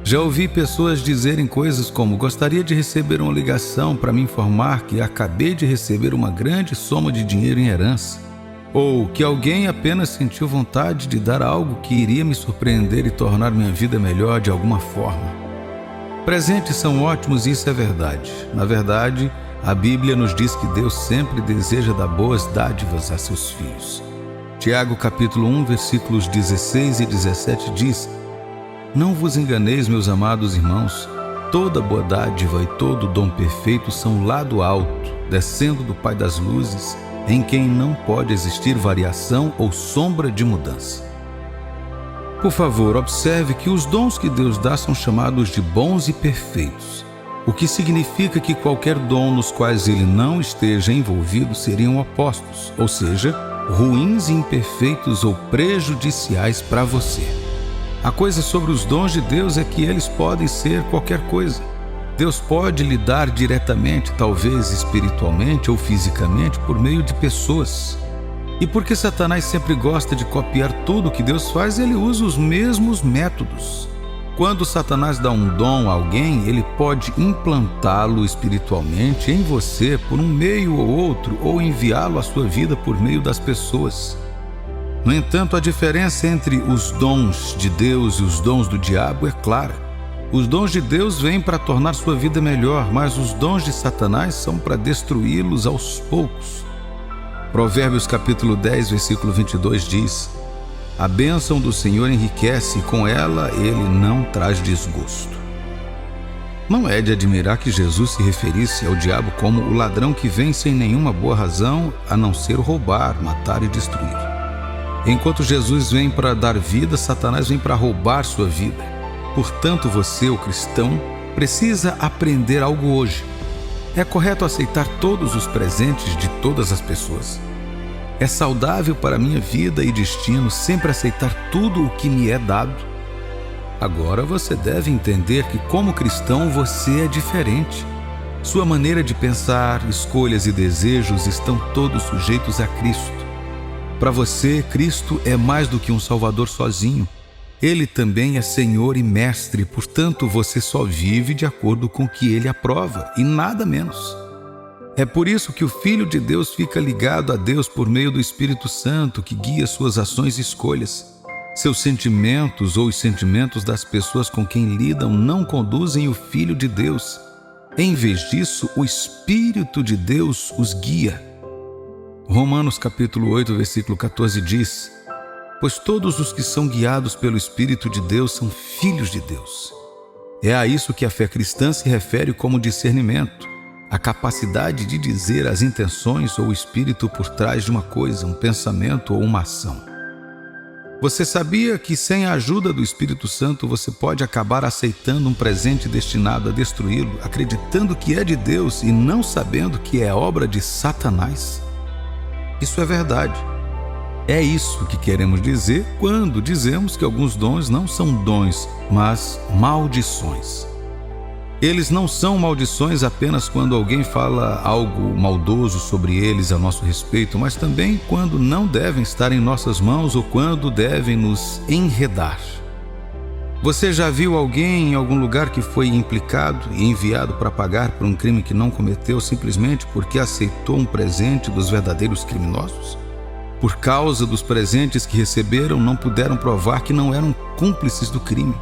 Já ouvi pessoas dizerem coisas como: gostaria de receber uma ligação para me informar que acabei de receber uma grande soma de dinheiro em herança. Ou que alguém apenas sentiu vontade de dar algo que iria me surpreender e tornar minha vida melhor de alguma forma. Presentes são ótimos e isso é verdade. Na verdade, a Bíblia nos diz que Deus sempre deseja dar boas dádivas a seus filhos. Tiago capítulo 1, versículos 16 e 17 diz: não vos enganeis, meus amados irmãos, toda boa dádiva e todo dom perfeito são lá do alto, descendo do Pai das luzes, em quem não pode existir variação ou sombra de mudança. Por favor, observe que os dons que Deus dá são chamados de bons e perfeitos, o que significa que qualquer dom nos quais Ele não esteja envolvido seriam opostos, ou seja, ruins e imperfeitos ou prejudiciais para você. A coisa sobre os dons de Deus é que eles podem ser qualquer coisa. Deus pode lhe dar diretamente, talvez espiritualmente ou fisicamente, por meio de pessoas. E porque Satanás sempre gosta de copiar tudo que Deus faz, ele usa os mesmos métodos. Quando Satanás dá um dom a alguém, ele pode implantá-lo espiritualmente em você por um meio ou outro, ou enviá-lo à sua vida por meio das pessoas. No entanto, a diferença entre os dons de Deus e os dons do diabo é clara. Os dons de Deus vêm para tornar sua vida melhor, mas os dons de Satanás são para destruí-los aos poucos. Provérbios capítulo 10, versículo 22 diz: a bênção do Senhor enriquece e com ela ele não traz desgosto. Não é de admirar que Jesus se referisse ao diabo como o ladrão que vem sem nenhuma boa razão a não ser roubar, matar e destruir. Enquanto Jesus vem para dar vida, Satanás vem para roubar sua vida. Portanto, você, o cristão, precisa aprender algo hoje. É correto aceitar todos os presentes de todas as pessoas. É saudável para a minha vida e destino sempre aceitar tudo o que me é dado. Agora você deve entender que, como cristão, você é diferente. Sua maneira de pensar, escolhas e desejos estão todos sujeitos a Cristo. Para você, Cristo é mais do que um Salvador sozinho. Ele também é Senhor e Mestre, portanto você só vive de acordo com o que Ele aprova e nada menos. É por isso que o Filho de Deus fica ligado a Deus por meio do Espírito Santo, que guia suas ações e escolhas. Seus sentimentos ou os sentimentos das pessoas com quem lidam não conduzem o Filho de Deus. Em vez disso, o Espírito de Deus os guia. Romanos capítulo 8, versículo 14 diz: pois todos os que são guiados pelo Espírito de Deus são filhos de Deus. É a isso que a fé cristã se refere como discernimento, a capacidade de dizer as intenções ou o espírito por trás de uma coisa, um pensamento ou uma ação. Você sabia que sem a ajuda do Espírito Santo você pode acabar aceitando um presente destinado a destruí-lo, acreditando que é de Deus e não sabendo que é obra de Satanás? Isso é verdade. É isso que queremos dizer quando dizemos que alguns dons não são dons, mas maldições. Eles não são maldições apenas quando alguém fala algo maldoso sobre eles a nosso respeito, mas também quando não devem estar em nossas mãos ou quando devem nos enredar. Você já viu alguém em algum lugar que foi implicado e enviado para pagar por um crime que não cometeu simplesmente porque aceitou um presente dos verdadeiros criminosos? Por causa dos presentes que receberam, não puderam provar que não eram cúmplices do crime.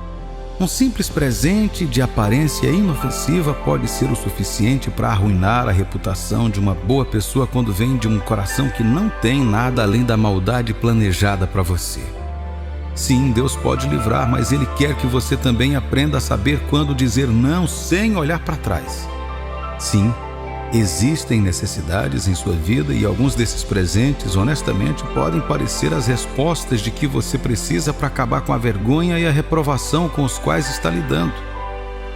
Um simples presente de aparência inofensiva pode ser o suficiente para arruinar a reputação de uma boa pessoa quando vem de um coração que não tem nada além da maldade planejada para você. Sim, Deus pode livrar, mas Ele quer que você também aprenda a saber quando dizer não sem olhar para trás. Sim, existem necessidades em sua vida e alguns desses presentes, honestamente, podem parecer as respostas de que você precisa para acabar com a vergonha e a reprovação com os quais está lidando.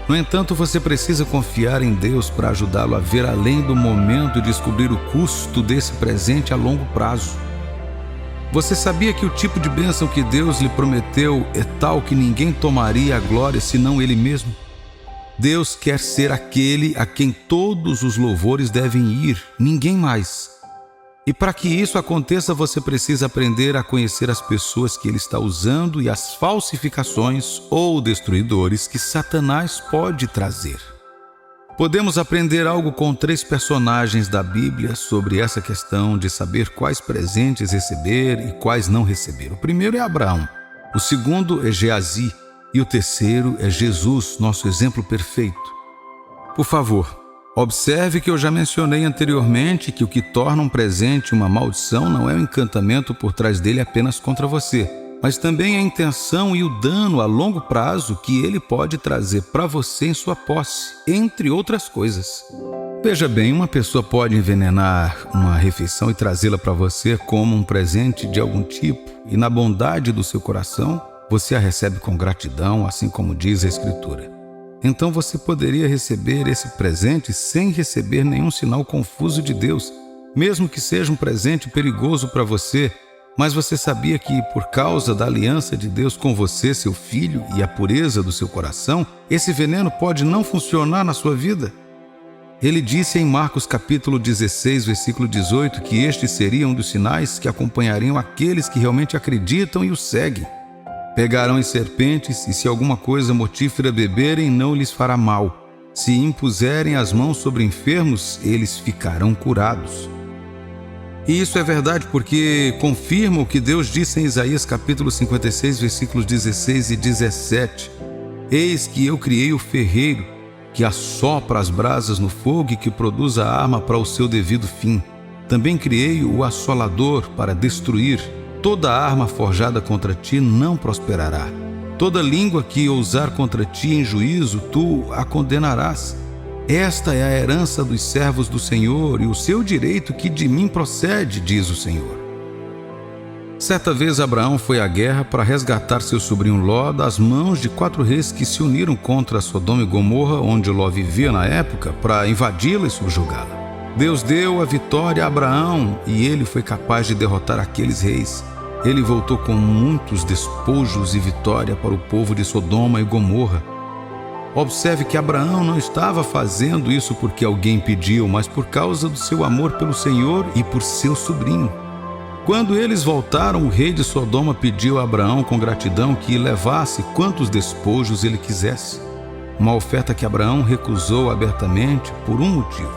No entanto, você precisa confiar em Deus para ajudá-lo a ver além do momento e descobrir o custo desse presente a longo prazo. Você sabia que o tipo de bênção que Deus lhe prometeu é tal que ninguém tomaria a glória senão Ele mesmo? Deus quer ser aquele a quem todos os louvores devem ir, ninguém mais. E para que isso aconteça, você precisa aprender a conhecer as pessoas que Ele está usando e as falsificações ou destruidores que Satanás pode trazer. Podemos aprender algo com 3 personagens da Bíblia sobre essa questão de saber quais presentes receber e quais não receber. O primeiro é Abraão, o segundo é Geazi e o terceiro é Jesus, nosso exemplo perfeito. Por favor, observe que eu já mencionei anteriormente que o que torna um presente uma maldição não é o encantamento por trás dele apenas contra você, mas também a intenção e o dano a longo prazo que ele pode trazer para você em sua posse, entre outras coisas. Veja bem, uma pessoa pode envenenar uma refeição e trazê-la para você como um presente de algum tipo, e na bondade do seu coração, você a recebe com gratidão, assim como diz a Escritura. Então você poderia receber esse presente sem receber nenhum sinal confuso de Deus, mesmo que seja um presente perigoso para você. Mas você sabia que, por causa da aliança de Deus com você, seu filho, e a pureza do seu coração, esse veneno pode não funcionar na sua vida? Ele disse em Marcos capítulo 16, versículo 18, que estes seriam um dos sinais que acompanhariam aqueles que realmente acreditam e o seguem. Pegarão em serpentes, e se alguma coisa mortífera beberem, não lhes fará mal. Se impuserem as mãos sobre enfermos, eles ficarão curados. E isso é verdade porque confirma o que Deus disse em Isaías capítulo 56, versículos 16 e 17. Eis que eu criei o ferreiro, que assopra as brasas no fogo e que produz a arma para o seu devido fim. Também criei o assolador para destruir. Toda arma forjada contra ti não prosperará. Toda língua que ousar contra ti em juízo, tu a condenarás. Esta é a herança dos servos do Senhor e o seu direito que de mim procede, diz o Senhor. Certa vez Abraão foi à guerra para resgatar seu sobrinho Ló das mãos de 4 reis que se uniram contra Sodoma e Gomorra, onde Ló vivia na época, para invadi-la e subjugá-la. Deus deu a vitória a Abraão e ele foi capaz de derrotar aqueles reis. Ele voltou com muitos despojos e vitória para o povo de Sodoma e Gomorra. Observe que Abraão não estava fazendo isso porque alguém pediu, mas por causa do seu amor pelo Senhor e por seu sobrinho. Quando eles voltaram, o rei de Sodoma pediu a Abraão com gratidão que levasse quantos despojos ele quisesse. Uma oferta que Abraão recusou abertamente por um motivo.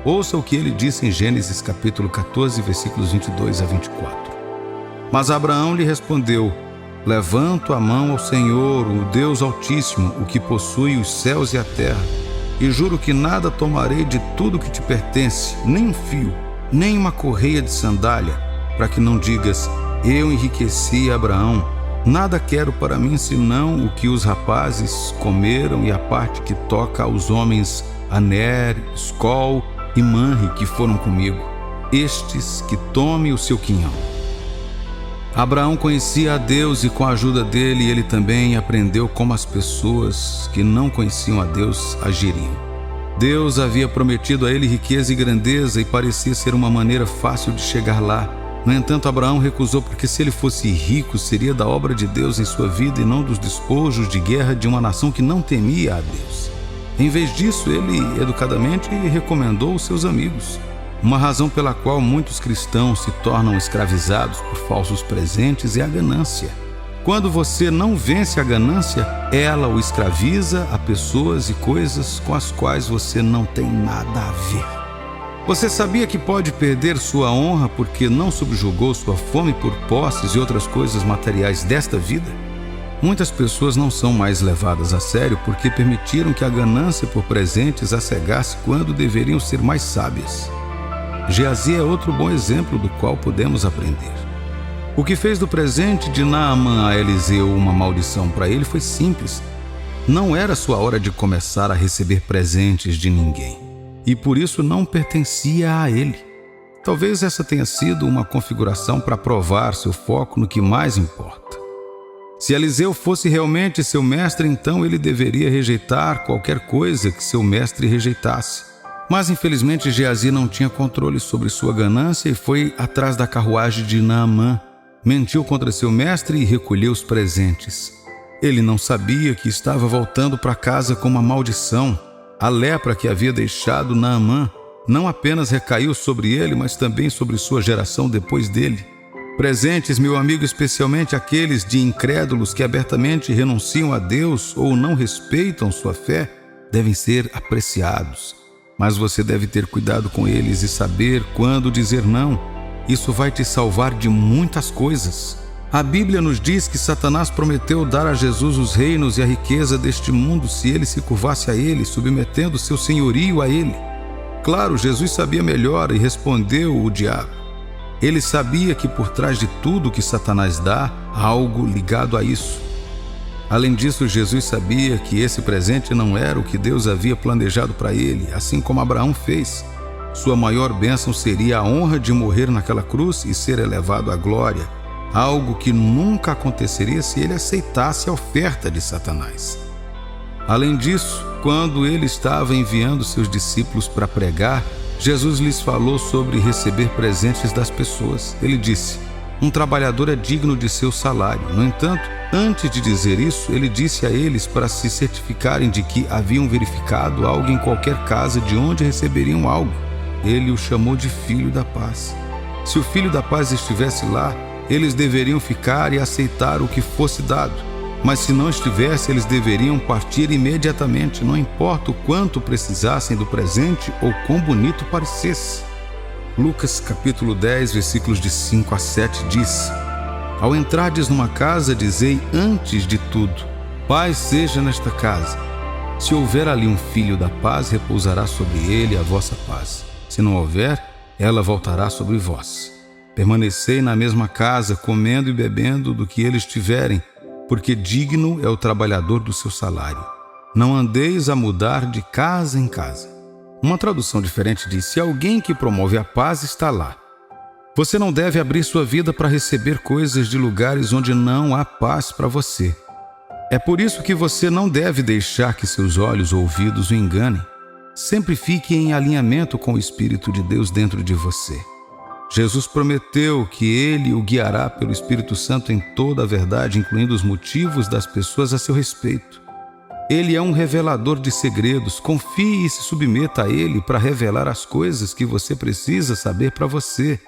Ouça o que ele disse em Gênesis capítulo 14, versículos 22 a 24. Mas Abraão lhe respondeu: levanto a mão ao Senhor, o Deus Altíssimo, o que possui os céus e a terra, e juro que nada tomarei de tudo que te pertence, nem um fio, nem uma correia de sandália, para que não digas: eu enriqueci Abraão. Nada quero para mim senão o que os rapazes comeram e a parte que toca aos homens Aner, Escol e Manre que foram comigo, estes que tomem o seu quinhão. Abraão conhecia a Deus e com a ajuda dele ele também aprendeu como as pessoas que não conheciam a Deus agiriam. Deus havia prometido a ele riqueza e grandeza e parecia ser uma maneira fácil de chegar lá. No entanto, Abraão recusou porque se ele fosse rico seria da obra de Deus em sua vida e não dos despojos de guerra de uma nação que não temia a Deus. Em vez disso, ele educadamente recomendou os seus amigos. Uma razão pela qual muitos cristãos se tornam escravizados por falsos presentes é a ganância. Quando você não vence a ganância, ela o escraviza a pessoas e coisas com as quais você não tem nada a ver. Você sabia que pode perder sua honra porque não subjugou sua fome por posses e outras coisas materiais desta vida? Muitas pessoas não são mais levadas a sério porque permitiram que a ganância por presentes as cegasse quando deveriam ser mais sábias. Geazi é outro bom exemplo do qual podemos aprender. O que fez do presente de Naamã a Eliseu uma maldição para ele foi simples. Não era sua hora de começar a receber presentes de ninguém, e por isso não pertencia a ele. Talvez essa tenha sido uma configuração para provar seu foco no que mais importa. Se Eliseu fosse realmente seu mestre, então ele deveria rejeitar qualquer coisa que seu mestre rejeitasse. Mas infelizmente Geazi não tinha controle sobre sua ganância e foi atrás da carruagem de Naamã. Mentiu contra seu mestre e recolheu os presentes. Ele não sabia que estava voltando para casa com uma maldição. A lepra que havia deixado Naamã não apenas recaiu sobre ele, mas também sobre sua geração depois dele. Presentes, meu amigo, especialmente aqueles de incrédulos que abertamente renunciam a Deus ou não respeitam sua fé, devem ser apreciados. Mas você deve ter cuidado com eles e saber quando dizer não. Isso vai te salvar de muitas coisas. A Bíblia nos diz que Satanás prometeu dar a Jesus os reinos e a riqueza deste mundo se ele se curvasse a ele, submetendo seu senhorio a ele. Claro, Jesus sabia melhor e respondeu o diabo. Ele sabia que por trás de tudo que Satanás dá, há algo ligado a isso. Além disso, Jesus sabia que esse presente não era o que Deus havia planejado para ele, assim como Abraão fez. Sua maior bênção seria a honra de morrer naquela cruz e ser elevado à glória, algo que nunca aconteceria se ele aceitasse a oferta de Satanás. Além disso, quando ele estava enviando seus discípulos para pregar, Jesus lhes falou sobre receber presentes das pessoas. Ele disse: um trabalhador é digno de seu salário. No entanto, antes de dizer isso, ele disse a eles para se certificarem de que haviam verificado algo em qualquer casa de onde receberiam algo. Ele o chamou de Filho da Paz. Se o Filho da Paz estivesse lá, eles deveriam ficar e aceitar o que fosse dado. Mas se não estivesse, eles deveriam partir imediatamente, não importa o quanto precisassem do presente ou quão bonito parecesse. Lucas capítulo 10, versículos de 5 a 7 diz: ao entrardes numa casa, dizei antes de tudo: paz seja nesta casa. Se houver ali um filho da paz, repousará sobre ele a vossa paz. Se não houver, ela voltará sobre vós. Permanecei na mesma casa, comendo e bebendo do que eles tiverem, porque digno é o trabalhador do seu salário. Não andeis a mudar de casa em casa. Uma tradução diferente diz: se alguém que promove a paz está lá. Você não deve abrir sua vida para receber coisas de lugares onde não há paz para você. É por isso que você não deve deixar que seus olhos ou ouvidos o enganem. Sempre fique em alinhamento com o Espírito de Deus dentro de você. Jesus prometeu que Ele o guiará pelo Espírito Santo em toda a verdade, incluindo os motivos das pessoas a seu respeito. Ele é um revelador de segredos. Confie e se submeta a Ele para revelar as coisas que você precisa saber para você.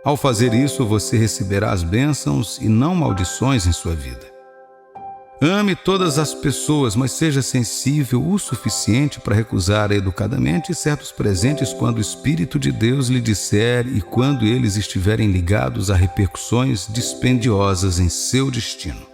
Ao fazer isso, você receberá as bênçãos e não maldições em sua vida. Ame todas as pessoas, mas seja sensível o suficiente para recusar educadamente certos presentes quando o Espírito de Deus lhe disser e quando eles estiverem ligados a repercussões dispendiosas em seu destino.